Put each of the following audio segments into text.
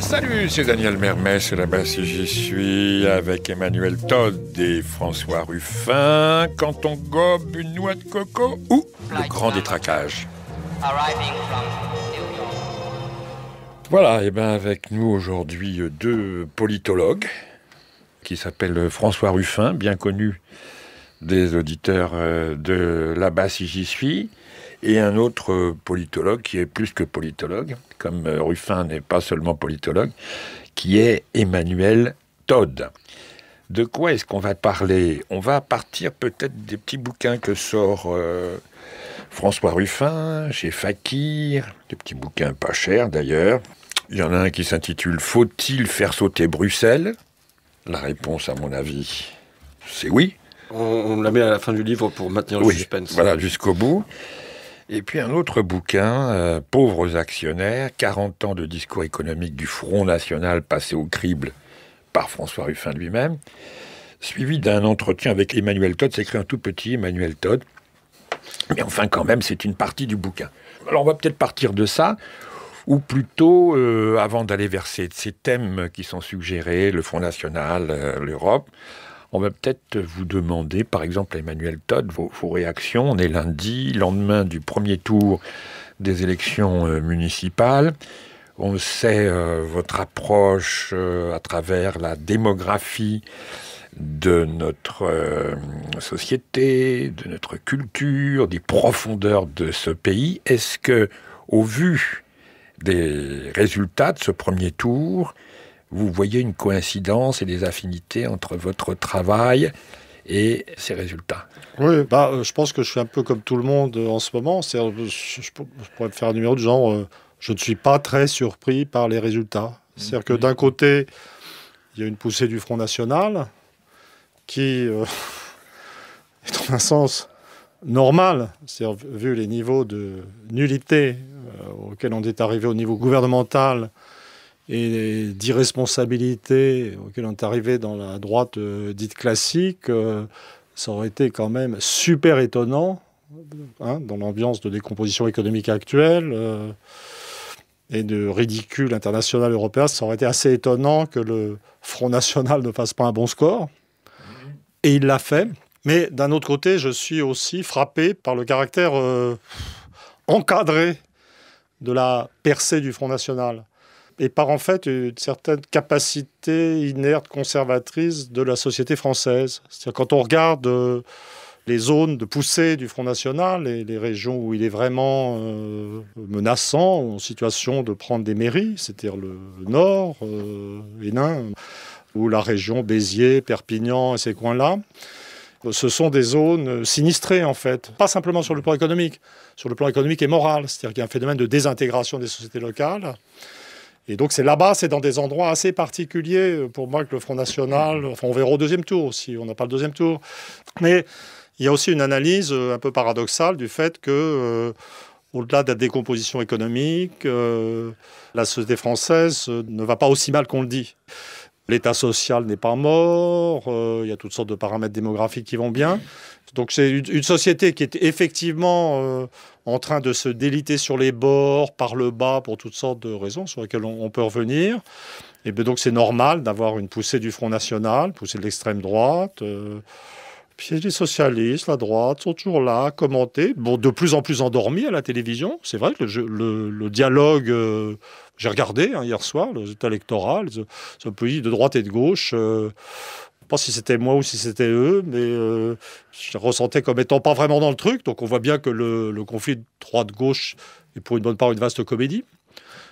Salut, c'est Daniel Mermès, là-bas si j'y suis, avec Emmanuel Todd et François Ruffin, quand on gobe une noix de coco ou le grand détraquage. Voilà, et bien avec nous aujourd'hui deux politologues qui s'appellent François Ruffin, bien connu des auditeurs de là-bas si j'y suis, et un autre politologue qui est plus que politologue, comme Ruffin n'est pas seulement politologue, qui est Emmanuel Todd. De quoi est-ce qu'on va parler? On va partir peut-être des petits bouquins que sort François Ruffin chez Fakir, des petits bouquins pas chers d'ailleurs. Il y en a un qui s'intitule « Faut-il faire sauter Bruxelles ?» La réponse, à mon avis, c'est oui. On la met à la fin du livre pour maintenir le suspense. Voilà, jusqu'au bout. Et puis un autre bouquin, Pauvres actionnaires, 40 ans de discours économique du Front National passé au crible par François Ruffin lui-même, suivi d'un entretien avec Emmanuel Todd. C'est écrit un tout petit Emmanuel Todd. Mais enfin, quand même, c'est une partie du bouquin. Alors, on va peut-être partir de ça, ou plutôt, avant d'aller vers ces thèmes qui sont suggérés, le Front National, l'Europe, on va peut-être vous demander, par exemple, à Emmanuel Todd, vos réactions. On est lundi, lendemain du premier tour des élections municipales. On sait votre approche à travers la démographie de notre société, de notre culture, des profondeurs de ce pays. Est-ce que, au vu des résultats de ce premier tour, vous voyez une coïncidence et des affinités entre votre travail et ces résultats? Oui, je pense que je suis un peu comme tout le monde en ce moment. Je pourrais faire un numéro de genre, je ne suis pas très surpris par les résultats. C'est-à-dire que d'un côté, il y a une poussée du Front National qui est dans un sens normal, c'est-à-dire vu les niveaux de nullité auxquels on est arrivé au niveau gouvernemental et d'irresponsabilité auxquelles on est arrivé dans la droite dite classique, ça aurait été quand même super étonnant, dans l'ambiance de décomposition économique actuelle et de ridicule international européen, ça aurait été assez étonnant que le Front National ne fasse pas un bon score. Et il l'a fait. Mais d'un autre côté, je suis aussi frappé par le caractère encadré de la percée du Front National et par en fait une certaine capacité inerte conservatrice de la société française. C'est-à-dire quand on regarde les zones de poussée du Front National et les régions où il est vraiment menaçant, en situation de prendre des mairies, c'est-à-dire le Nord, Hénin, ou la région Béziers, Perpignan et ces coins-là, ce sont des zones sinistrées, en fait. Pas simplement sur le plan économique et moral. C'est-à-dire qu'il y a un phénomène de désintégration des sociétés locales. Et donc, c'est là-bas, c'est dans des endroits assez particuliers, pour moi, que le Front National... Enfin, on verra au deuxième tour, si on n'a pas le deuxième tour. Mais il y a aussi une analyse un peu paradoxale du fait que, au-delà de la décomposition économique, la société française ne va pas aussi mal qu'on le dit. L'État social n'est pas mort, il y a toutes sortes de paramètres démographiques qui vont bien. Donc c'est une société qui est effectivement en train de se déliter sur les bords, par le bas, pour toutes sortes de raisons sur lesquelles on peut revenir. Et bien donc c'est normal d'avoir une poussée du Front National, poussée de l'extrême droite. Puis les socialistes, la droite, sont toujours là, commentés, de plus en plus endormis à la télévision. C'est vrai que le dialogue... J'ai regardé hier soir le résultat électoral, ce pays de droite et de gauche. Je ne sais pas si c'était moi ou si c'était eux, mais je les ressentais comme étant pas vraiment dans le truc. Donc on voit bien que le conflit de droite-gauche est pour une bonne part une vaste comédie.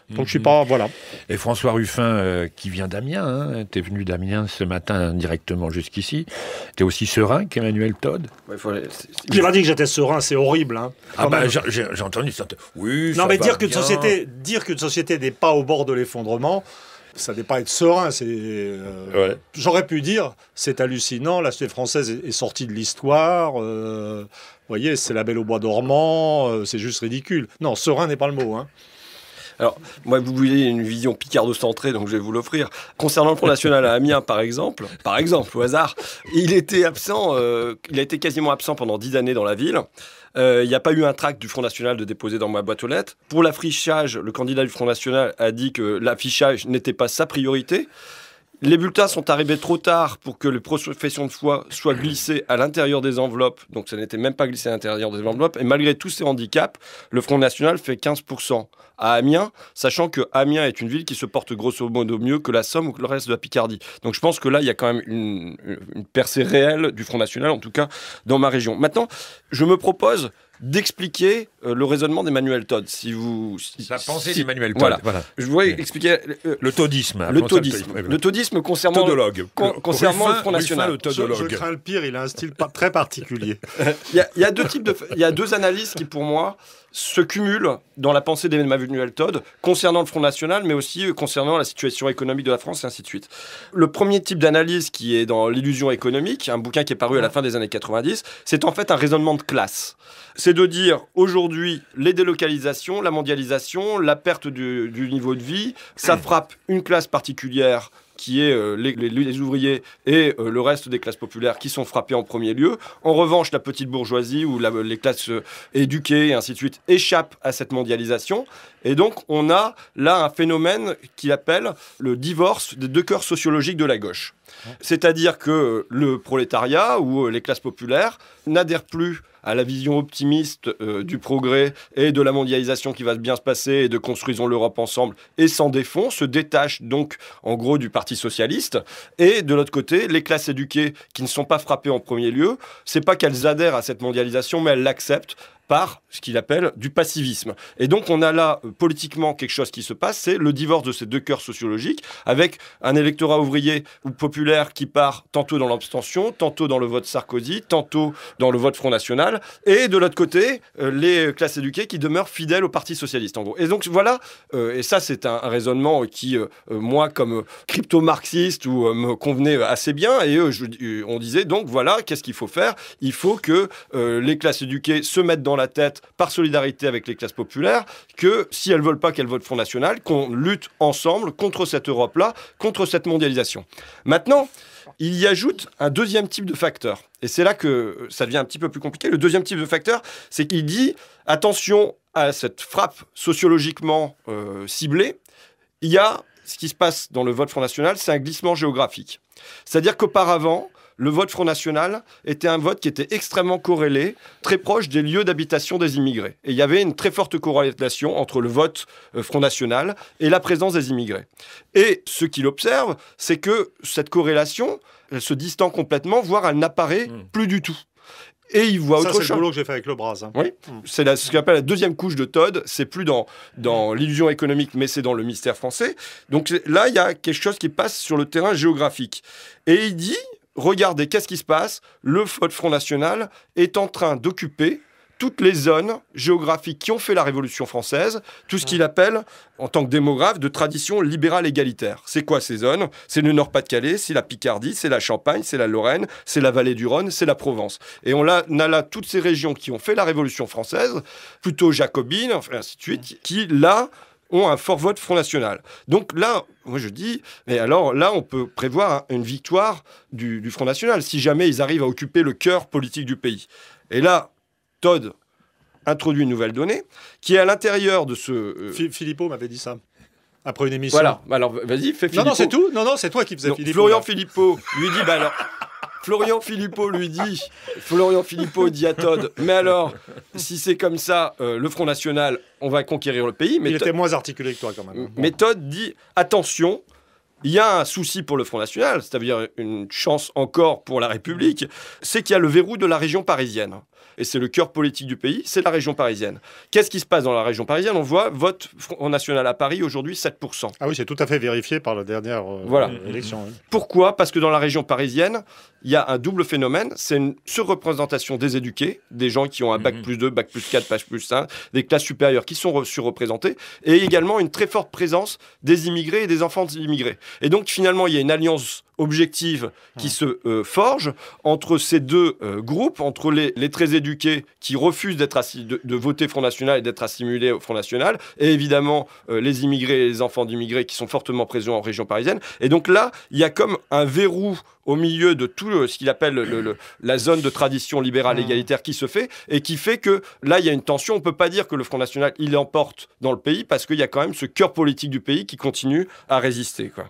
Donc je suis pas... Voilà. Et François Ruffin, qui vient d'Amiens, t'es venu d'Amiens ce matin directement jusqu'ici. T'es aussi serein qu'Emmanuel Todd? J'ai pas dit que j'étais serein, c'est horrible. J'ai entendu ça. Oui, non, ça mais va dire qu'une société n'est pas au bord de l'effondrement, ça n'est pas être serein. J'aurais pu dire, c'est hallucinant, la société française est sortie de l'histoire. Vous voyez, c'est la Belle au bois dormant, c'est juste ridicule. Non, serein n'est pas le mot. Alors, moi, vous voulez une vision picardo-centrée, donc je vais vous l'offrir. Concernant le Front National à Amiens, par exemple, au hasard, il était absent, il a été quasiment absent pendant 10 années dans la ville. Il n'y a pas eu un tract du Front National de déposer dans ma boîte aux lettres. Pour l'affichage, le candidat du Front National a dit que l'affichage n'était pas sa priorité. Les bulletins sont arrivés trop tard pour que les professions de foi soient glissées à l'intérieur des enveloppes. Donc ça n'était même pas glissé à l'intérieur des enveloppes. Et malgré tous ces handicaps, le Front National fait 15% à Amiens, sachant que Amiens est une ville qui se porte grosso modo mieux que la Somme ou que le reste de la Picardie. Donc je pense que là, il y a quand même une percée réelle du Front National, en tout cas dans ma région. Maintenant, je me propose d'expliquer le raisonnement d'Emmanuel Todd. La pensée d'Emmanuel Todd. Voilà. Je voudrais expliquer le toddisme. Le toddisme concernant concernant le Front National. Je crains le pire, il a un style très particulier. Il y a deux analyses qui, pour moi, se cumulent dans la pensée d'Emmanuel Todd concernant le Front National, mais aussi concernant la situation économique de la France, et ainsi de suite. Le premier type d'analyse, qui est dans l'illusion économique, un bouquin qui est paru à la fin des années 90, c'est en fait un raisonnement de classe. C'est de dire, aujourd'hui, les délocalisations, la mondialisation, la perte du niveau de vie, ça frappe une classe particulière qui est les ouvriers et le reste des classes populaires qui sont frappés en premier lieu. En revanche, la petite bourgeoisie ou les classes éduquées et ainsi de suite échappent à cette mondialisation. Et donc, on a là un phénomène qu'il appelle le divorce des deux cœurs sociologiques de la gauche. C'est-à-dire que le prolétariat ou les classes populaires n'adhèrent plus à la vision optimiste du progrès et de la mondialisation qui va bien se passer et de construisons l'Europe ensemble et s'en défont, se détachent donc en gros du Parti socialiste. Et de l'autre côté, les classes éduquées qui ne sont pas frappées en premier lieu, c'est pas qu'elles adhèrent à cette mondialisation, mais elles l'acceptent par ce qu'il appelle du passivisme. Et donc on a là politiquement quelque chose qui se passe, c'est le divorce de ces deux cœurs sociologiques, avec un électorat ouvrier ou populaire qui part tantôt dans l'abstention, tantôt dans le vote Sarkozy, tantôt dans le vote Front National, et de l'autre côté, les classes éduquées qui demeurent fidèles au Parti socialiste, en gros. Et donc voilà, et ça c'est un raisonnement qui, moi, comme crypto-marxiste, me convenait assez bien, et on disait donc voilà, qu'est-ce qu'il faut faire ? Il faut que les classes éduquées se mettent dans la tête, par solidarité avec les classes populaires, que si elles veulent pas qu'elles votent Front National, qu'on lutte ensemble contre cette Europe-là, contre cette mondialisation. Maintenant, il y ajoute un deuxième type de facteur. Et c'est là que ça devient un petit peu plus compliqué. Le deuxième type de facteur, c'est qu'il dit, attention à cette frappe sociologiquement ciblée, il y a ce qui se passe dans le vote Front National, c'est un glissement géographique. C'est-à-dire qu'auparavant, le vote Front National était un vote qui était extrêmement corrélé, très proche des lieux d'habitation des immigrés. Et il y avait une très forte corrélation entre le vote Front National et la présence des immigrés. Et ce qu'il observe, c'est que cette corrélation, elle se distend complètement, voire elle n'apparaît plus du tout. Et il voit autre chose. C'est le boulot que j'ai fait avec le Braz. Hein. Oui, c'est ce qu'on appelle la deuxième couche de Todd. C'est plus dans l'illusion économique, mais c'est dans le mystère français. Donc là, il y a quelque chose qui passe sur le terrain géographique. Et il dit... Regardez, qu'est-ce qui se passe ? Le vote Front National est en train d'occuper toutes les zones géographiques qui ont fait la Révolution française, tout ce qu'il appelle, en tant que démographe, de tradition libérale égalitaire. C'est quoi ces zones ? C'est le Nord-Pas-de-Calais, c'est la Picardie, c'est la Champagne, c'est la Lorraine, c'est la vallée du Rhône, c'est la Provence. Et on a là toutes ces régions qui ont fait la Révolution française, plutôt jacobines, enfin, ainsi de suite, qui, là, ont un fort vote Front National. Donc là, moi je dis, mais alors là, on peut prévoir une victoire du Front National, si jamais ils arrivent à occuper le cœur politique du pays. Et là, Todd introduit une nouvelle donnée, qui est à l'intérieur de ce... Philippot m'avait dit ça, après une émission. Voilà, alors vas-y, fais Philippot. Non, c'est tout. Non, c'est toi qui faisais Philippot. Florian Philippot lui dit, alors... Florian Philippot dit à Todd, mais alors, si c'est comme ça, le Front National, on va conquérir le pays. Mais il était moins articulé que toi quand même. Mais Todd dit, attention, il y a un souci pour le Front National, c'est-à-dire une chance encore pour la République, c'est qu'il y a le verrou de la région parisienne. Et c'est le cœur politique du pays, c'est la région parisienne. Qu'est-ce qui se passe dans la région parisienne ? On voit vote Front National à Paris, aujourd'hui 7%. Ah oui, c'est tout à fait vérifié par la dernière élection. Oui. Pourquoi ? Parce que dans la région parisienne, il y a un double phénomène, c'est une surreprésentation des éduqués, des gens qui ont un bac plus 2, bac plus 4, bac plus 5, des classes supérieures qui sont surreprésentées, et également une très forte présence des immigrés et des enfants d'immigrés. Et donc finalement, il y a une alliance objective qui se forge entre ces deux groupes, entre les très éduqués qui refusent de voter Front National et d'être assimilés au Front National, et évidemment les immigrés et les enfants d'immigrés qui sont fortement présents en région parisienne. Et donc là, il y a comme un verrou au milieu de tout ce qu'il appelle la zone de tradition libérale égalitaire qui se fait, et qui fait que là, il y a une tension. On ne peut pas dire que le Front National, il emporte dans le pays, parce qu'il y a quand même ce cœur politique du pays qui continue à résister, quoi.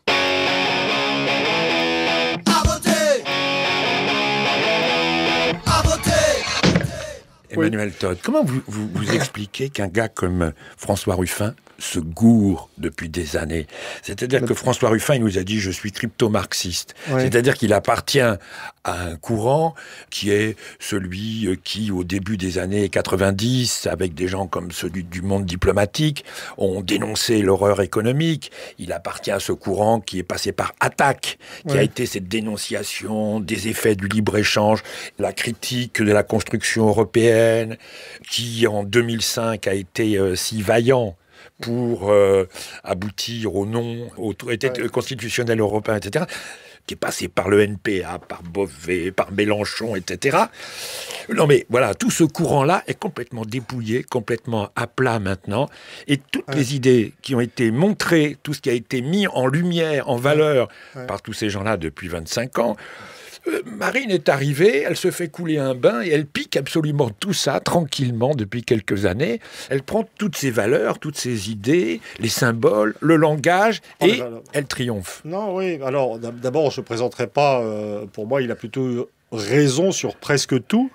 Emmanuel Todt, comment vous expliquez qu'un gars comme François Ruffin se gourre depuis des années? C'est-à-dire que François Ruffin, il nous a dit « je suis crypto-marxiste ». C'est-à-dire qu'il appartient à un courant qui est celui qui, au début des années 90, avec des gens comme celui du monde diplomatique, ont dénoncé l'horreur économique. Il appartient à ce courant qui est passé par Attaque, qui a été cette dénonciation des effets du libre-échange, la critique de la construction européenne, qui en 2005 a été si vaillant pour aboutir au traité constitutionnel européen, etc., qui est passé par le NPA, par Beauvais, par Mélenchon, etc. Non mais voilà, tout ce courant-là est complètement dépouillé, complètement à plat maintenant, et toutes les idées qui ont été montrées, tout ce qui a été mis en lumière, en valeur par tous ces gens-là depuis 25 ans, Marine est arrivée, elle se fait couler un bain et elle pique absolument tout ça tranquillement depuis quelques années. Elle prend toutes ces valeurs, toutes ces idées, les symboles, le langage et elle triomphe. Non, oui. Alors d'abord, je ne présenterai pas. Pour moi, il a plutôt raison sur presque tout.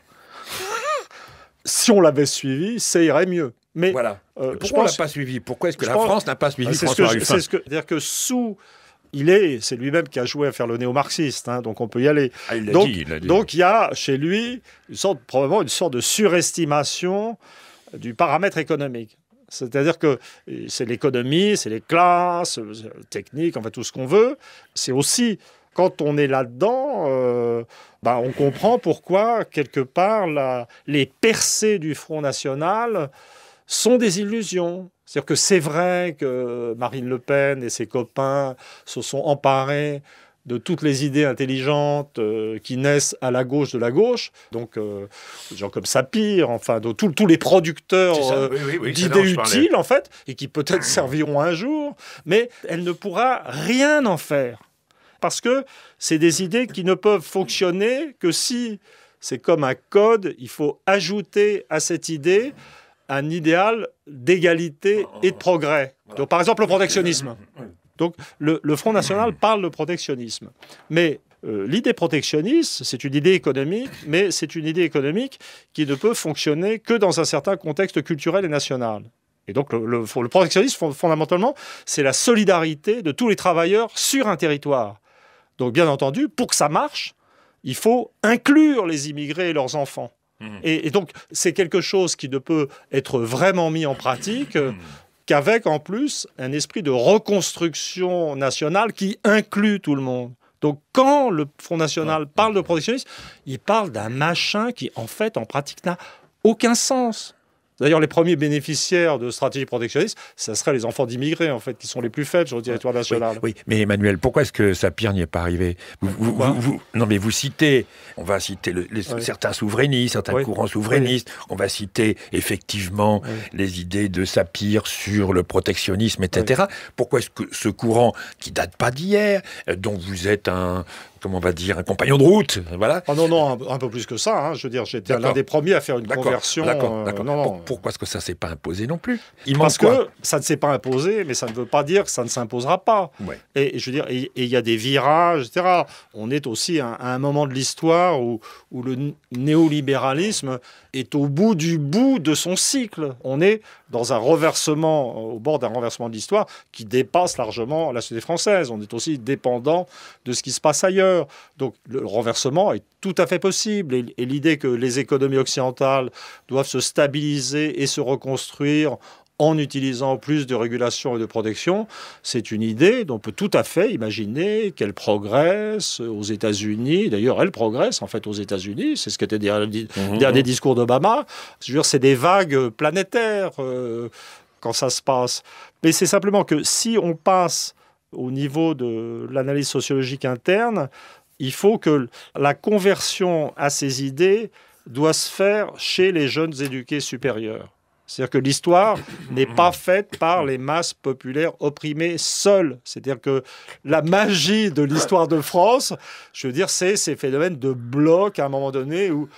Si on l'avait suivi, ça irait mieux. Mais voilà. Pourquoi on ne l'a pas suivi? Pourquoi est-ce que la France n'a pas suivi François Ruffin? C'est-à-dire que c'est lui-même qui a joué à faire le néo-marxiste, hein, donc on peut y aller. Ah, il l'a dit. Donc il y a chez lui probablement une sorte de surestimation du paramètre économique. C'est-à-dire que c'est l'économie, c'est les classes, techniques, enfin tout ce qu'on veut. C'est aussi, quand on est là-dedans, on comprend pourquoi, quelque part, les percées du Front National sont des illusions. C'est-à-dire que c'est vrai que Marine Le Pen et ses copains se sont emparés de toutes les idées intelligentes qui naissent à la gauche de la gauche. Donc, des gens comme Sapir, enfin, de tous les producteurs d'idées utiles, en fait, et qui peut-être serviront un jour, mais elle ne pourra rien en faire. Parce que c'est des idées qui ne peuvent fonctionner que si, c'est comme un code, il faut ajouter à cette idée un idéal d'égalité et de progrès. Donc, par exemple, le protectionnisme. Donc, le Front National parle de protectionnisme. Mais l'idée protectionniste, c'est une idée économique, mais c'est une idée économique qui ne peut fonctionner que dans un certain contexte culturel et national. Et donc, le protectionnisme, fondamentalement, c'est la solidarité de tous les travailleurs sur un territoire. Donc, bien entendu, pour que ça marche, il faut inclure les immigrés et leurs enfants. Et donc, c'est quelque chose qui ne peut être vraiment mis en pratique qu'avec, en plus, un esprit de reconstruction nationale qui inclut tout le monde. Donc, quand le Front National parle de protectionnisme, il parle d'un machin qui, en fait, en pratique, n'a aucun sens. D'ailleurs, les premiers bénéficiaires de stratégies protectionnistes, ça serait les enfants d'immigrés, en fait, qui sont les plus faibles sur le territoire national. Oui, mais Emmanuel, pourquoi est-ce que Sapir n'y est pas arrivé? Non, mais vous citez, on va citer certains souverainistes, certains courants souverainistes, on va citer effectivement les idées de Sapir sur le protectionnisme, etc. Pourquoi est-ce que ce courant, qui date pas d'hier, dont vous êtes un compagnon de route, voilà. Ah non, un peu plus que ça. Hein. Je veux dire, j'étais l'un des premiers à faire une conversion. D'accord. Pourquoi est-ce que ça ne s'est pas imposé non plus? Parce que ça ne s'est pas imposé, mais ça ne veut pas dire que ça ne s'imposera pas. Ouais. Et je veux dire, il y a des virages, etc. On est aussi à un moment de l'histoire où le néolibéralisme est au bout de son cycle. On est dans un renversement, au bord d'un renversement de l'histoire qui dépasse largement la société française. On est aussi dépendant de ce qui se passe ailleurs. Donc le renversement est tout à fait possible. Et l'idée que les économies occidentales doivent se stabiliser et se reconstruire en utilisant plus de régulation et de protection, c'est une idée dont on peut tout à fait imaginer qu'elle progresse aux États-Unis. D'ailleurs, elle progresse en fait aux États-Unis. C'est ce qu'était le dernier discours d'Obama. Je veux dire, c'est des vagues planétaires quand ça se passe. Mais c'est simplement que si on passe au niveau de l'analyse sociologique interne, il faut que la conversion à ces idées doit se faire chez les jeunes éduqués supérieurs. C'est-à-dire que l'histoire n'est pas faite par les masses populaires opprimées seules. C'est-à-dire que la magie de l'histoire de France, je veux dire, c'est ces phénomènes de bloc à un moment donné où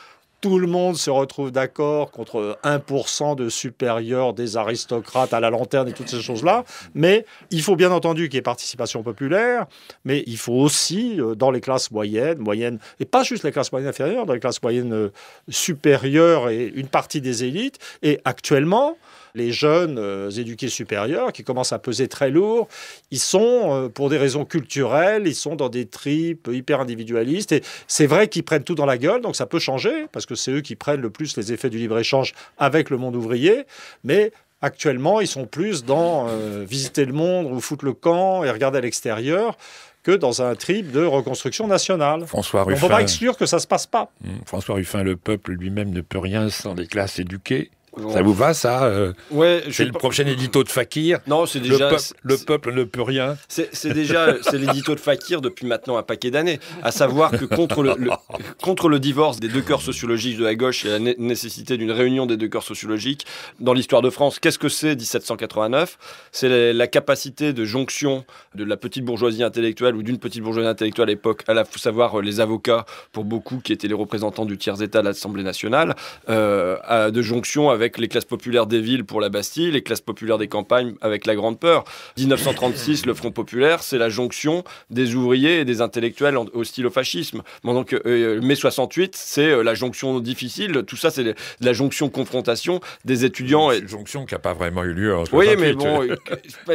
tout le monde se retrouve d'accord contre 1% de supérieurs, des aristocrates à la lanterne et toutes ces choses-là. Mais il faut bien entendu qu'il y ait participation populaire, mais il faut aussi, dans les classes moyennes, et pas juste les classes moyennes inférieures, dans les classes moyennes supérieures et une partie des élites. Et actuellement, les jeunes éduqués supérieurs qui commencent à peser très lourd, ils sont, pour des raisons culturelles, ils sont dans des tripes hyper individualistes. Et c'est vrai qu'ils prennent tout dans la gueule, donc ça peut changer, parce que c'est eux qui prennent le plus les effets du libre-échange avec le monde ouvrier. Mais actuellement, ils sont plus dans visiter le monde ou foutre le camp et regarder à l'extérieur que dans un trip de reconstruction nationale. François Ruffin. On ne peut pas exclure que ça ne se passe pas. François Ruffin, le peuple lui-même ne peut rien sans des classes éduquées. Ça vous va, ça Ouais, c'est le prochain édito de Fakir. Non, c'est déjà... Le peuple ne peut rien. C'est l'édito de Fakir depuis maintenant un paquet d'années. À savoir que contre le divorce des deux cœurs sociologiques de la gauche et la nécessité d'une réunion des deux cœurs sociologiques, dans l'histoire de France, qu'est-ce que c'est 1789 ? C'est la capacité de jonction de la petite bourgeoisie intellectuelle ou d'une petite bourgeoisie intellectuelle à l'époque, à savoir les avocats, pour beaucoup, qui étaient les représentants du tiers-État de l'Assemblée nationale, de jonction avec les classes populaires des villes pour la Bastille, les classes populaires des campagnes avec la Grande Peur. 1936, le Front populaire, c'est la jonction des ouvriers et des intellectuels hostiles au fascisme. Bon, donc, mai 68, c'est la jonction difficile. Tout ça, c'est la jonction confrontation des étudiants. Une jonction qui n'a pas vraiment eu lieu en 68. Oui, mais bon,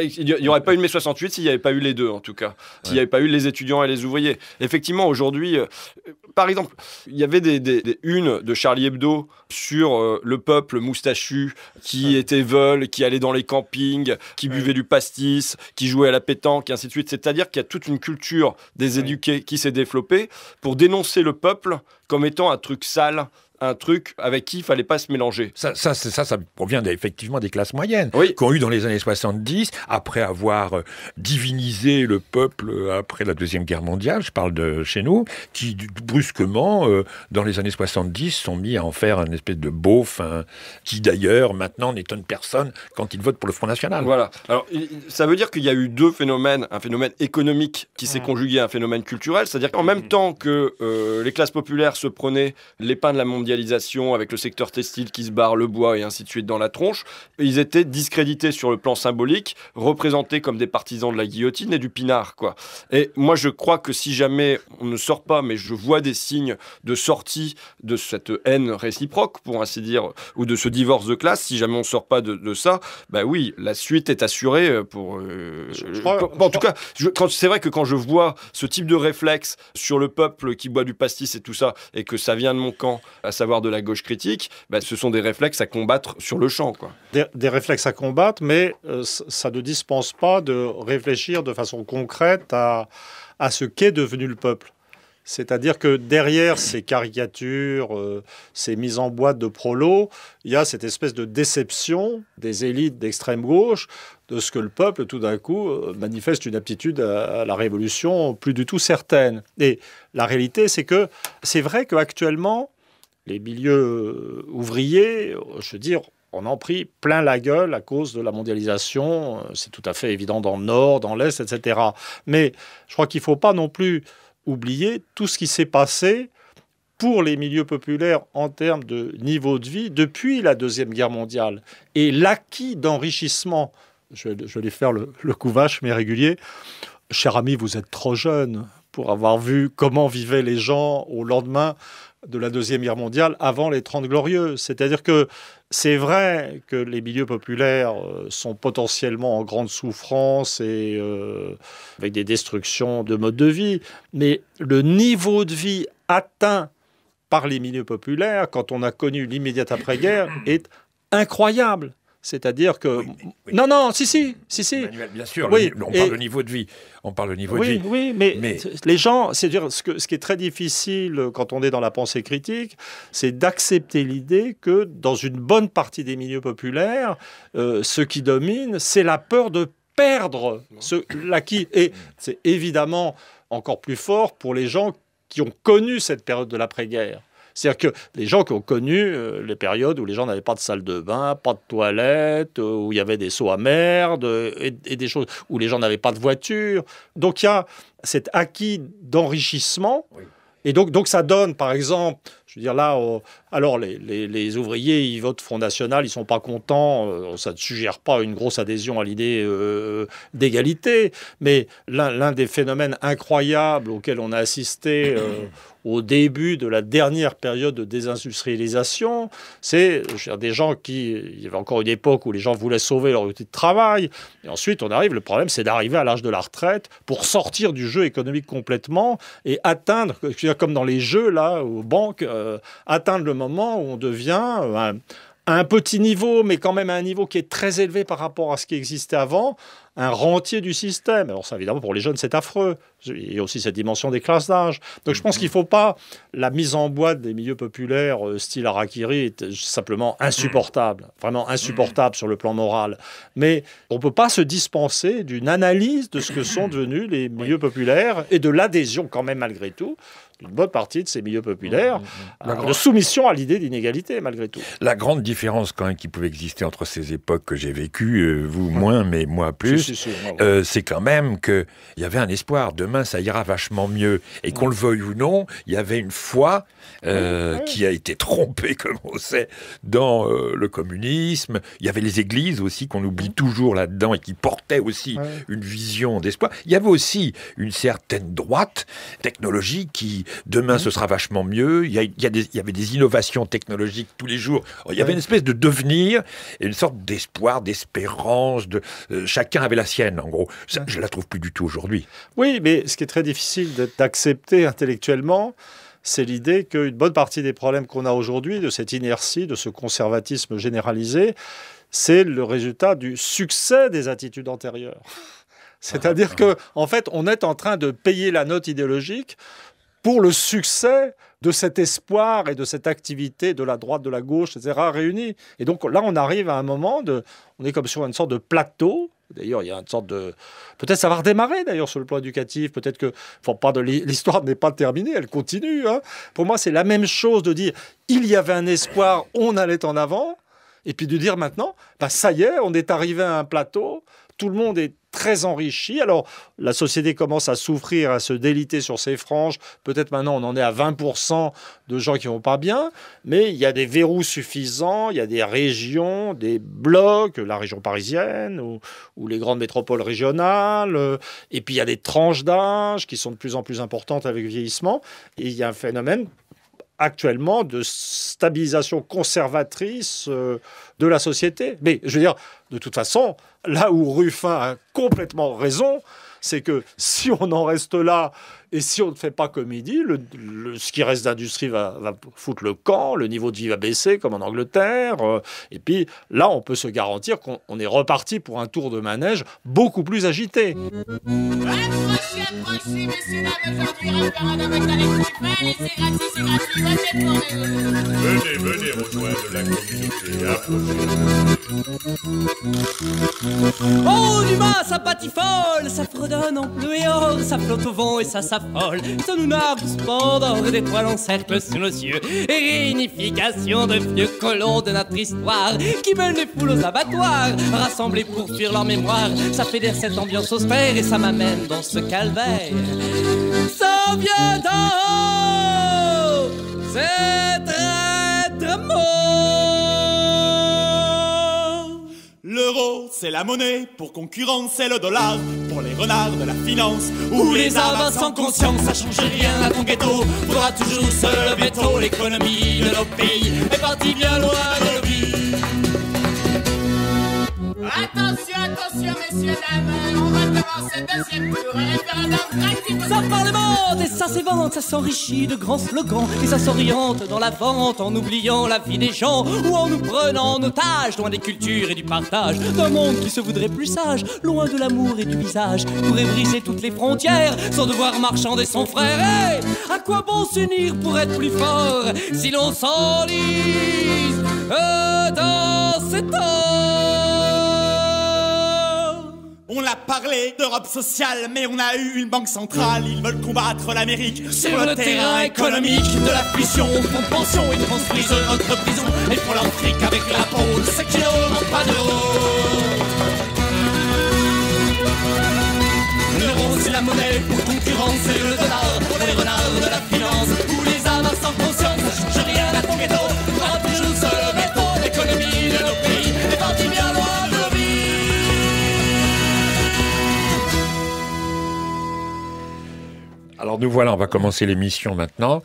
il n'y aurait pas eu mai 68 s'il n'y avait pas eu les deux, en tout cas. S'il n'y avait pas eu les étudiants et les ouvriers. Effectivement, aujourd'hui, par exemple, il y avait des unes de Charlie Hebdo sur le peuple moustachu qui était veule, qui allait dans les campings, qui buvait du pastis, qui jouait à la pétanque, et ainsi de suite. C'est-à-dire qu'il y a toute une culture des éduqués qui s'est développée pour dénoncer le peuple comme étant un truc sale, un truc avec qui il fallait pas se mélanger. Ça provient effectivement des classes moyennes, oui, qui ont eu dans les années 70, après avoir divinisé le peuple après la Deuxième Guerre mondiale, je parle de chez nous, qui brusquement, dans les années 70, sont mis à en faire une espèce de beauf, qui d'ailleurs maintenant n'étonne personne quand ils votent pour le Front National. Voilà. Alors, ça veut dire qu'il y a eu deux phénomènes, un phénomène économique qui s'est conjugué à un phénomène culturel, c'est-à-dire qu'en même temps que les classes populaires se prenaient les pains de la mondialisation avec le secteur textile qui se barre, le bois et ainsi de suite dans la tronche, ils étaient discrédités sur le plan symbolique, représentés comme des partisans de la guillotine et du pinard, quoi. Et moi, je crois que si jamais on ne sort pas, mais je vois des signes de sortie de cette haine réciproque, pour ainsi dire, ou de ce divorce de classe, si jamais on ne sort pas de ça, bah oui, la suite est assurée pour... en tout cas, c'est vrai que quand je vois ce type de réflexe sur le peuple qui boit du pastis et tout ça, et que ça vient de mon camp, à savoir de la gauche critique, bah, ce sont des réflexes à combattre sur le champ, quoi. Des réflexes à combattre, mais ça ne dispense pas de réfléchir de façon concrète à ce qu'est devenu le peuple. C'est-à-dire que derrière ces caricatures, ces mises en boîte de prolos, il y a cette espèce de déception des élites d'extrême gauche de ce que le peuple, tout d'un coup, manifeste une aptitude à la révolution plus du tout certaine. Et la réalité, c'est que c'est vrai qu'actuellement, les milieux ouvriers, je veux dire, on en pris plein la gueule à cause de la mondialisation. C'est tout à fait évident dans le Nord, dans l'Est, etc. Mais je crois qu'il ne faut pas non plus oublier tout ce qui s'est passé pour les milieux populaires en termes de niveau de vie depuis la Deuxième Guerre mondiale. Et l'acquis d'enrichissement, je vais faire le coup vache mais régulier. Cher ami, vous êtes trop jeune pour avoir vu comment vivaient les gens au lendemain de la Deuxième Guerre mondiale avant les 30 Glorieuses. C'est-à-dire que c'est vrai que les milieux populaires sont potentiellement en grande souffrance et avec des destructions de mode de vie, mais le niveau de vie atteint par les milieux populaires, quand on a connu l'immédiate après-guerre, est incroyable. C'est-à-dire que... Oui. Non, si. Emmanuel, bien sûr, oui, on parle de niveau de vie. On parle de niveau de vie. Oui, mais les gens... C'est-à-dire, ce qui est très difficile quand on est dans la pensée critique, c'est d'accepter l'idée que dans une bonne partie des milieux populaires, ce qui domine, c'est la peur de perdre l'acquis. Et c'est évidemment encore plus fort pour les gens qui ont connu cette période de l'après-guerre. C'est-à-dire que les gens qui ont connu les périodes où les gens n'avaient pas de salle de bain, pas de toilette, où il y avait des seaux à merde et des choses, où les gens n'avaient pas de voiture. Donc il y a cet acquis d'enrichissement. Oui. Et donc ça donne, par exemple, je veux dire là, alors les ouvriers, ils votent Front National, ils ne sont pas contents, ça ne suggère pas une grosse adhésion à l'idée d'égalité, mais l'un des phénomènes incroyables auxquels on a assisté au début de la dernière période de désindustrialisation, c'est des gens il y avait encore une époque où les gens voulaient sauver leur outil de travail, et ensuite le problème c'est d'arriver à l'âge de la retraite pour sortir du jeu économique complètement et atteindre, comme dans les jeux là, aux banques, atteindre le moment où on devient un petit niveau, mais quand même à un niveau qui est très élevé par rapport à ce qui existait avant, un rentier du système. Alors ça, évidemment, pour les jeunes, c'est affreux. Il y a aussi cette dimension des classes d'âge. Donc je pense qu'il ne faut pas... La mise en boîte des milieux populaires, style Harakiri, est simplement insupportable. Vraiment insupportable sur le plan moral. Mais on ne peut pas se dispenser d'une analyse de ce que sont devenus les milieux populaires et de l'adhésion, quand même, malgré tout, d'une bonne partie de ces milieux populaires, de soumission à l'idée d'inégalité, malgré tout. La grande différence, quand même, qui pouvait exister entre ces époques que j'ai vécues, vous moins, mais moi plus, c'est quand même qu'il y avait un espoir. Demain, ça ira vachement mieux. Et qu'on le veuille ou non, il y avait une foi qui a été trompée, comme on sait, dans le communisme. Il y avait les églises aussi, qu'on oublie toujours là-dedans, et qui portaient aussi une vision d'espoir. Il y avait aussi une certaine droite technologique qui... Demain, ce sera vachement mieux. Il y avait des innovations technologiques tous les jours. Il y avait une espèce de devenir et une sorte d'espoir, d'espérance. Chacun avait la sienne, en gros. Ça, je ne la trouve plus du tout aujourd'hui. Oui, mais ce qui est très difficile d'accepter intellectuellement, c'est l'idée qu'une bonne partie des problèmes qu'on a aujourd'hui, de cette inertie, de ce conservatisme généralisé, c'est le résultat du succès des attitudes antérieures. C'est-à-dire qu'en fait, on est en train de payer la note idéologique pour le succès de cet espoir et de cette activité de la droite, de la gauche, etc., réunis. Et donc là, on arrive à un moment on est comme sur une sorte de plateau. D'ailleurs, il y a une sorte de... Peut-être ça va redémarrer, d'ailleurs, sur le plan éducatif. Peut-être que... l'histoire n'est pas terminée, elle continue. Hein. Pour moi, c'est la même chose de dire, il y avait un espoir, on allait en avant. Et puis de dire maintenant, ça y est, on est arrivé à un plateau, tout le monde est très enrichi. Alors, la société commence à souffrir, à se déliter sur ses franges. Peut-être maintenant, on en est à 20% de gens qui ne vont pas bien. Mais il y a des verrous suffisants. Il y a des régions, des blocs, la région parisienne ou les grandes métropoles régionales. Et puis, il y a des tranches d'âge qui sont de plus en plus importantes avec le vieillissement. Et il y a un phénomène actuellement de stabilisation conservatrice de la société. Mais je veux dire, de toute façon, là où Ruffin a complètement raison, c'est que si on en reste là et si on ne fait pas comme il dit, ce qui reste d'industrie va foutre le camp, le niveau de vie va baisser comme en Angleterre. Et puis là, on peut se garantir qu'on est reparti pour un tour de manège beaucoup plus agité. Approchez, messieurs, dames, aujourd'hui, référendum est à l'électrique, c'est gratuit, votez pour nous. Venez rejoindre la communauté, approchez. Oh, l'humain, ça patifole, ça fredonne en bleu et or, ça flotte au vent et ça s'affole. Ça nous nargue splendeur et d'étoiles en cercle sous nos yeux. Et réunification de vieux colons de notre histoire qui mènent les foules aux abattoirs, rassemblés pour fuir leur mémoire. Ça fédère cette ambiance austère et ça m'amène dans ce calvaire. Ça vient d'en haut, c'est traître mort. L'euro, c'est la monnaie, pour concurrence, c'est le dollar. Pour les renards de la finance, ou les avars sans conscience, ça change rien à ton ghetto. Faudra toujours se lever tôt, l'économie de nos pays est partie bien loin de nos vies. Attention, messieurs, dames, on va commencer deuxième tour, référendum gratuit. Ça parlemente et ça s'évente, ça s'enrichit de grands slogans et ça s'oriente dans la vente en oubliant la vie des gens ou en nous prenant en otage, loin des cultures et du partage, d'un monde qui se voudrait plus sage, loin de l'amour et du visage, pourrait briser toutes les frontières sans devoir marchander son frère. Hey, à quoi bon s'unir pour être plus fort si l'on s'enlise dans ces temps? On l'a parler d'Europe sociale, mais on a eu une banque centrale. Ils veulent combattre l'Amérique sur le terrain économique. De la fusion, fonds de pension, ils construisent notre prison. Et font leur fric avec la peau de ceux qui n'auront pas d'euros. L'euro c'est la monnaie pour concurrencer le dollar. Pour les renards de la finance, ou les amas sans conscience, ça change rien à ton ghetto. On aura toujours seul veto, l'économie de nos pays est partie bien loin de nos vies. Alors nous voilà, on va commencer l'émission maintenant.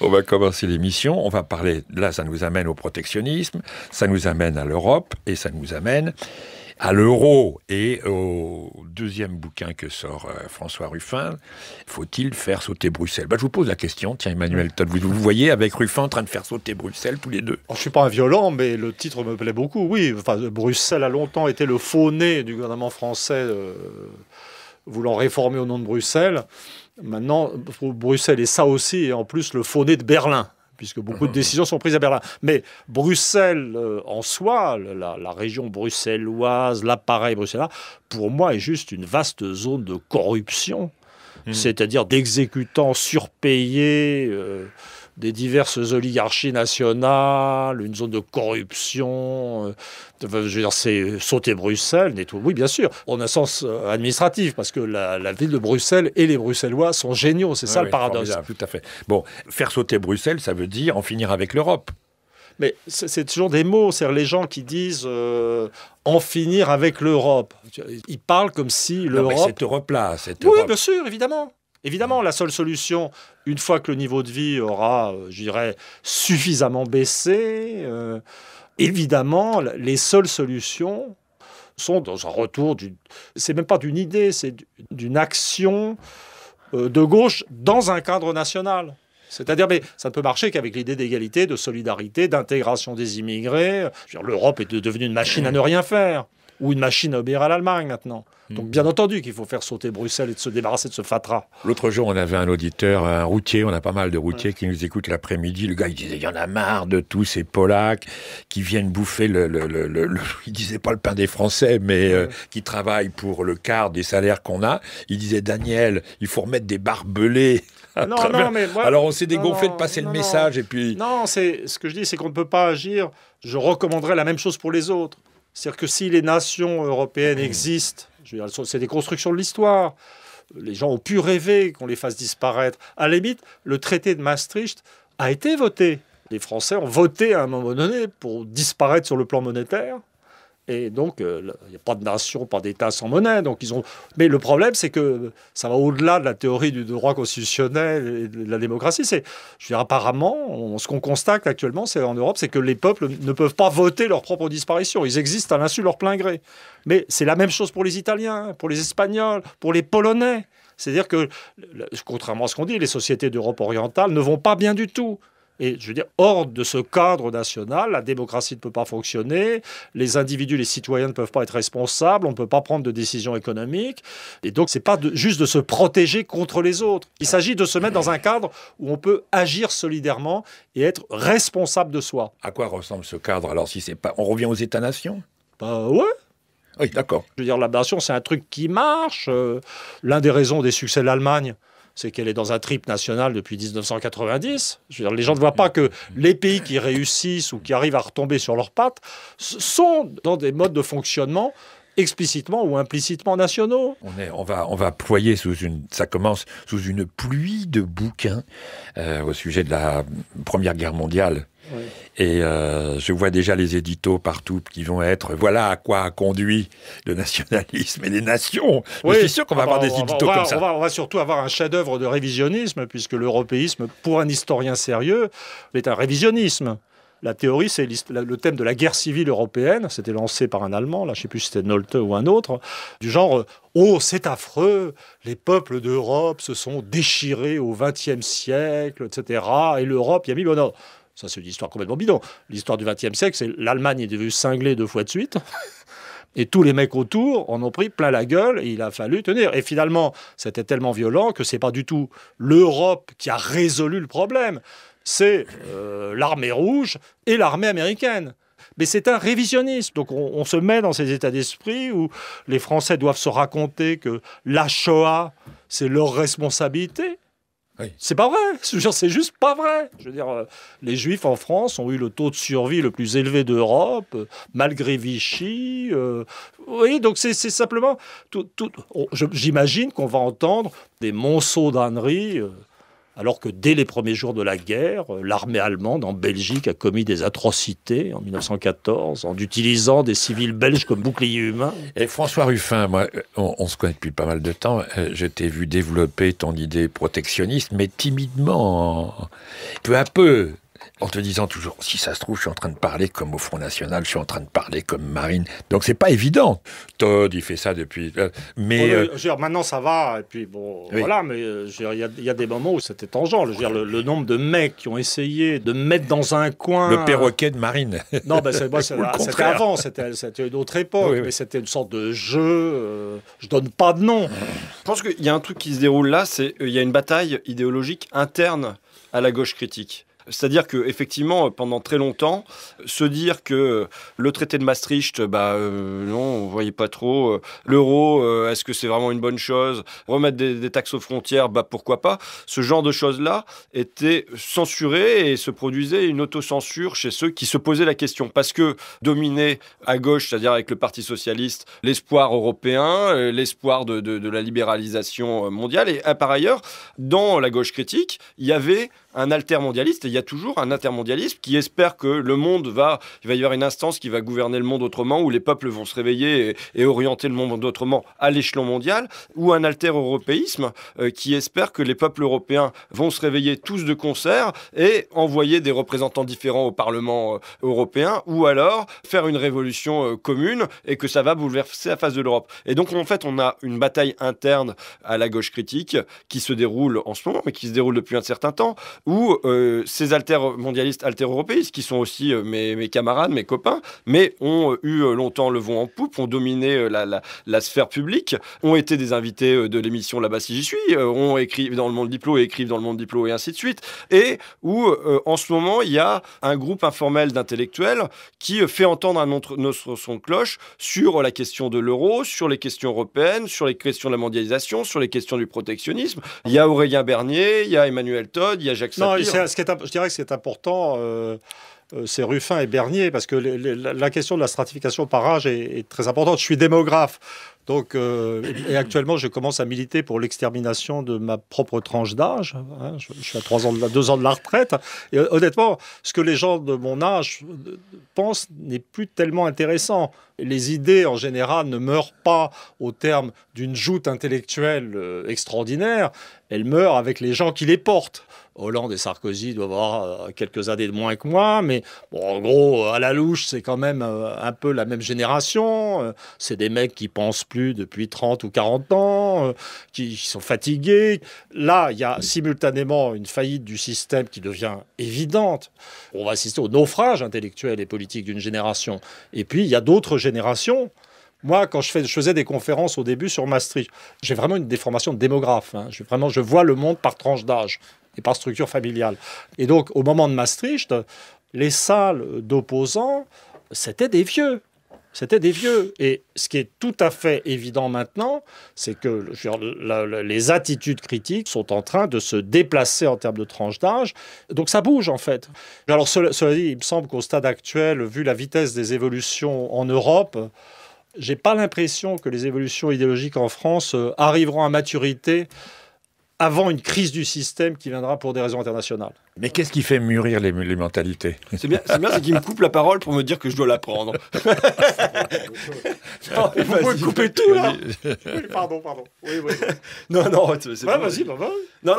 On va commencer l'émission, on va parler, là ça nous amène au protectionnisme, ça nous amène à l'Europe et ça nous amène à l'euro et au deuxième bouquin que sort François Ruffin, faut-il faire sauter Bruxelles ? Je vous pose la question, tiens Emmanuel Todd, vous voyez avec Ruffin en train de faire sauter Bruxelles tous les deux. Je ne suis pas un violent, mais le titre me plaît beaucoup. Oui, enfin, Bruxelles a longtemps été le faux nez du gouvernement français voulant réformer au nom de Bruxelles. Maintenant, Bruxelles est ça aussi, et en plus le faux nez de Berlin, puisque beaucoup de décisions sont prises à Berlin. Mais Bruxelles en soi, la région bruxelloise, l'appareil bruxellois, pour moi est juste une vaste zone de corruption, c'est-à-dire d'exécutants surpayés, des diverses oligarchies nationales, une zone de corruption. Je veux dire, c'est sauter Bruxelles, nettoyer. Oui, bien sûr, en un sens administratif, parce que la ville de Bruxelles et les Bruxellois sont géniaux, c'est ça le paradoxe. Tout à fait. Bon, faire sauter Bruxelles, ça veut dire en finir avec l'Europe. Mais c'est toujours des mots, c'est-à-dire les gens qui disent en finir avec l'Europe. Ils parlent comme si l'Europe... Non, mais cette Europe-là, Oui, bien sûr, évidemment. Évidemment, la seule solution, une fois que le niveau de vie aura, je dirais, suffisamment baissé, évidemment, les seules solutions sont dans un retour c'est même pas d'une idée, c'est d'une action de gauche dans un cadre national. C'est-à-dire, mais ça ne peut marcher qu'avec l'idée d'égalité, de solidarité, d'intégration des immigrés. Je veux dire, l'Europe est devenue une machine à ne rien faire, ou une machine à obéir à l'Allemagne maintenant. Donc bien entendu qu'il faut faire sauter Bruxelles et de se débarrasser de ce fatras. L'autre jour, on avait un auditeur, un routier, on a pas mal de routiers qui nous écoutent l'après-midi. Le gars, il disait, il y en a marre de tous ces Polacs qui viennent bouffer il disait pas le pain des Français, mais qui travaillent pour le quart des salaires qu'on a. Il disait, Daniel, il faut remettre des barbelés. Non, mais moi, alors on s'est dégonflé de passer le message et puis... Non, ce que je dis, c'est qu'on ne peut pas agir. Je recommanderais la même chose pour les autres. C'est-à-dire que si les nations européennes existent, je veux dire, c'est des constructions de l'histoire. Les gens ont pu rêver qu'on les fasse disparaître. À la limite, le traité de Maastricht a été voté. Les Français ont voté à un moment donné pour disparaître sur le plan monétaire. Et donc, il n'y a pas de nation, pas d'État sans monnaie. Donc, Mais le problème, c'est que ça va au-delà de la théorie du droit constitutionnel et de la démocratie. Je veux dire, apparemment, ce qu'on constate actuellement, en Europe, c'est que les peuples ne peuvent pas voter leur propre disparition. Ils existent à l'insu de leur plein gré. Mais c'est la même chose pour les Italiens, pour les Espagnols, pour les Polonais. C'est-à-dire que, contrairement à ce qu'on dit, les sociétés d'Europe orientale ne vont pas bien du tout. Et je veux dire, hors de ce cadre national, la démocratie ne peut pas fonctionner, les individus, les citoyens ne peuvent pas être responsables, on ne peut pas prendre de décisions économiques. Et donc, ce n'est pas juste de se protéger contre les autres. Il s'agit de se mettre dans un cadre où on peut agir solidairement et être responsable de soi. À quoi ressemble ce cadre ? Alors, si c'est pas... On revient aux États-nations ? Ouais. Oui, d'accord. Je veux dire, la nation, c'est un truc qui marche. L'un des raisons des succès de l'Allemagne, c'est qu'elle est dans un trip national depuis 1990. Je veux dire, les gens ne voient pas que les pays qui réussissent ou qui arrivent à retomber sur leurs pattes sont dans des modes de fonctionnement explicitement ou implicitement nationaux. On va ployer ça commence sous une pluie de bouquins au sujet de la Première Guerre mondiale. Oui. Et je vois déjà les éditos partout qui vont être « Voilà à quoi a conduit le nationalisme et les nations ». Je suis sûr qu'on va avoir des éditos comme ça. On va surtout avoir un chef-d'œuvre de révisionnisme, puisque l'européisme, pour un historien sérieux, est un révisionnisme. La théorie, c'est le thème de la guerre civile européenne. C'était lancé par un Allemand, là, je ne sais plus si c'était Nolte ou un autre, du genre « Oh, c'est affreux, les peuples d'Europe se sont déchirés au XXe siècle, etc. » Et l'Europe, il y a mis... Bon, non. Ça, c'est une histoire complètement bidon. L'histoire du XXe siècle, c'est l'Allemagne est devenue cinglée 2 fois de suite. Et tous les mecs autour en ont pris plein la gueule et il a fallu tenir. Et finalement, c'était tellement violent que ce n'est pas du tout l'Europe qui a résolu le problème. C'est l'armée rouge et l'armée américaine. Mais c'est un révisionnisme. Donc on se met dans ces états d'esprit où les Français doivent se raconter que la Shoah, c'est leur responsabilité. Oui. C'est pas vrai. Je veux dire, c'est juste pas vrai. Je veux dire, les Juifs en France ont eu le taux de survie le plus élevé d'Europe, malgré Vichy. Oui, donc c'est simplement... J'imagine qu'on va entendre des monceaux d'âneries... alors que dès les premiers jours de la guerre, l'armée allemande en Belgique a commis des atrocités en 1914 en utilisant des civils belges comme boucliers humains. Et François Ruffin, moi, on se connaît depuis pas mal de temps. Je t'ai vu développer ton idée protectionniste, mais timidement, peu à peu. En te disant toujours, si ça se trouve, je suis en train de parler comme au Front National, je suis en train de parler comme Marine. Donc c'est pas évident. Todd, il fait ça depuis... mais je veux dire, maintenant ça va, et puis bon, oui. Voilà, mais il y a des moments où c'était tangent. Je veux dire, le nombre de mecs qui ont essayé de mettre dans un coin... Le perroquet de Marine. Non, c'était avant, c'était une autre époque, oui. Mais c'était une sorte de jeu, je donne pas de nom. Je pense qu'il y a un truc qui se déroule là, il y a une bataille idéologique interne à la gauche critique. C'est-à-dire qu'effectivement, pendant très longtemps, se dire que le traité de Maastricht, non, on ne voyait pas trop. L'euro, est-ce que c'est vraiment une bonne chose? Remettre des taxes aux frontières, pourquoi pas? Ce genre de choses-là était censuré et se produisait une autocensure chez ceux qui se posaient la question. Parce que dominer à gauche, c'est-à-dire avec le Parti socialiste, l'espoir européen, l'espoir de la libéralisation mondiale. Et par ailleurs, dans la gauche critique, il y avait un altermondialiste, et il y a toujours un intermondialisme qui espère que le monde il va y avoir une instance qui va gouverner le monde autrement, où les peuples vont se réveiller et orienter le monde autrement à l'échelon mondial, ou un alter-européisme qui espère que les peuples européens vont se réveiller tous de concert et envoyer des représentants différents au Parlement européen, ou alors faire une révolution commune et que ça va bouleverser la face de l'Europe. Et donc en fait, on a une bataille interne à la gauche critique qui se déroule en ce moment, mais qui se déroule depuis un certain temps, où ces alter-mondialistes, alter-européistes, qui sont aussi mes camarades, mes copains, mais ont eu longtemps le vent en poupe, ont dominé la sphère publique, ont été des invités de l'émission Là-bas si j'y suis, ont écrit dans le Monde Diplo et écrivent dans le Monde Diplo et ainsi de suite, et où en ce moment il y a un groupe informel d'intellectuels qui fait entendre notre son de cloche sur la question de l'euro, sur les questions européennes, sur les questions de la mondialisation, sur les questions du protectionnisme. Il y a Aurélien Bernier, il y a Emmanuel Todd, il y a Jacques Sapir. Non, je dirais que ce qui est important, c'est Ruffin et Bernier, parce que la question de la stratification par âge est très importante. Je suis démographe, donc, et actuellement, je commence à militer pour l'extermination de ma propre tranche d'âge. Hein, je suis à 2 ans de la retraite. Et honnêtement, ce que les gens de mon âge pensent n'est plus tellement intéressant. Les idées, en général, ne meurent pas au terme d'une joute intellectuelle extraordinaire. Elles meurent avec les gens qui les portent. Hollande et Sarkozy doivent avoir quelques années de moins que moi, mais bon, en gros, à la louche, c'est quand même un peu la même génération. C'est des mecs qui pensent plus depuis 30 ou 40 ans, qui sont fatigués. Là, il y a simultanément une faillite du système qui devient évidente. On va assister au naufrage intellectuel et politique d'une génération. Et puis, il y a d'autres générations. Moi, quand je faisais des conférences au début sur Maastricht, j'ai vraiment une déformation de démographe. Hein. Je vois le monde par tranche d'âge et par structure familiale. Et donc, au moment de Maastricht, les salles d'opposants, c'était des vieux. C'était des vieux. Et ce qui est tout à fait évident maintenant, c'est que les attitudes critiques sont en train de se déplacer en termes de tranche d'âge. Donc ça bouge, en fait. Alors, cela dit, il me semble qu'au stade actuel, vu la vitesse des évolutions en Europe, j'ai pas l'impression que les évolutions idéologiques en France arriveront à maturité avant une crise du système qui viendra pour des raisons internationales. Mais qu'est-ce qui fait mûrir les mentalités? C'est bien, c'est qu'il me coupe la parole pour me dire que je dois la prendre. Non, vous pouvez couper tout, là. Oui, pardon. Oui. Non, c'est ouais, bon. vas-y. Non,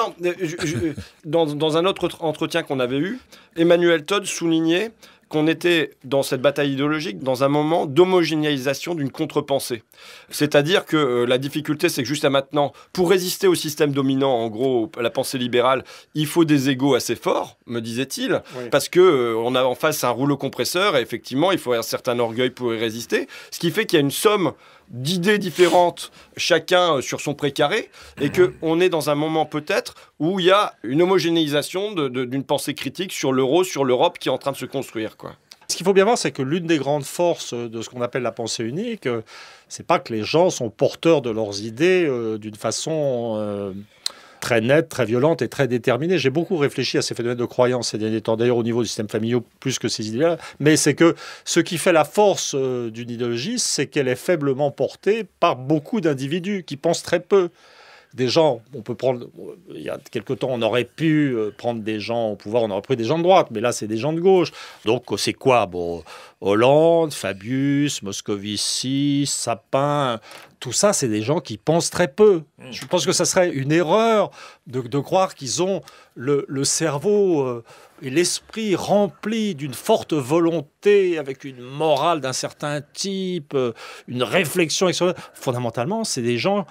dans un autre entretien qu'on avait eu, Emmanuel Todd soulignait qu'on était dans cette bataille idéologique dans un moment d'homogénéisation d'une contre-pensée. C'est-à-dire que la difficulté, c'est que jusqu'à maintenant, pour résister au système dominant, en gros, la pensée libérale, il faut des égos assez forts, me disait-il, oui. Parce qu'on a en face un rouleau compresseur et effectivement, il faut un certain orgueil pour y résister. Ce qui fait qu'il y a une somme d'idées différentes, chacun sur son précaré, et qu'on est dans un moment peut-être où il y a une homogénéisation d'une pensée critique sur l'euro, sur l'Europe qui est en train de se construire, quoi. ce qu'il faut bien voir, c'est que l'une des grandes forces de ce qu'on appelle la pensée unique, c'est pas que les gens sont porteurs de leurs idées d'une façon très nette, très violente et très déterminée. J'ai beaucoup réfléchi à ces phénomènes de croyance ces derniers temps, d'ailleurs au niveau du système familial, plus que ces idées-là. Mais c'est que ce qui fait la force d'une idéologie, c'est qu'elle est faiblement portée par beaucoup d'individus qui pensent très peu. Des gens, on peut prendre, il y a quelque temps, on aurait pu prendre des gens au pouvoir, on aurait pris des gens de droite, mais là, c'est des gens de gauche. Donc, c'est quoi? Bon, Hollande, Fabius, Moscovici, Sapin, tout ça, c'est des gens qui pensent très peu. Je pense que ça serait une erreur de croire qu'ils ont le cerveau et l'esprit rempli d'une forte volonté, avec une morale d'un certain type, une réflexion extraordinaire. Fondamentalement, c'est des gens...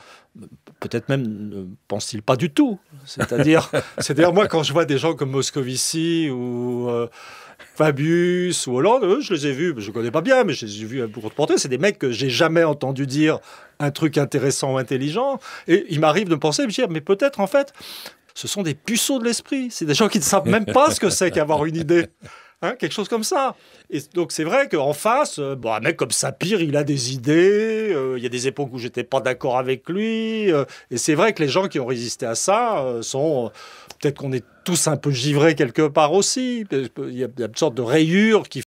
Peut-être même ne pensent-ils pas du tout. C'est-à-dire, moi, quand je vois des gens comme Moscovici ou Fabius ou Hollande, eux, je les ai vus, je ne connais pas bien, mais je les ai vus à beaucoup de portées. C'est des mecs que j'ai jamais entendu dire un truc intéressant ou intelligent. Et il m'arrive de penser, de me dire, mais peut-être, en fait, ce sont des puceaux de l'esprit. C'est des gens qui ne savent même pas ce que c'est qu'avoir une idée. Quelque chose comme ça. Et donc c'est vrai qu'en face, un mec comme Sapir, il a des idées, il y a des époques où j'étais pas d'accord avec lui, et c'est vrai que les gens qui ont résisté à ça sont... peut-être qu'on est tous un peu givrés quelque part aussi, il y a une sorte de rayure qui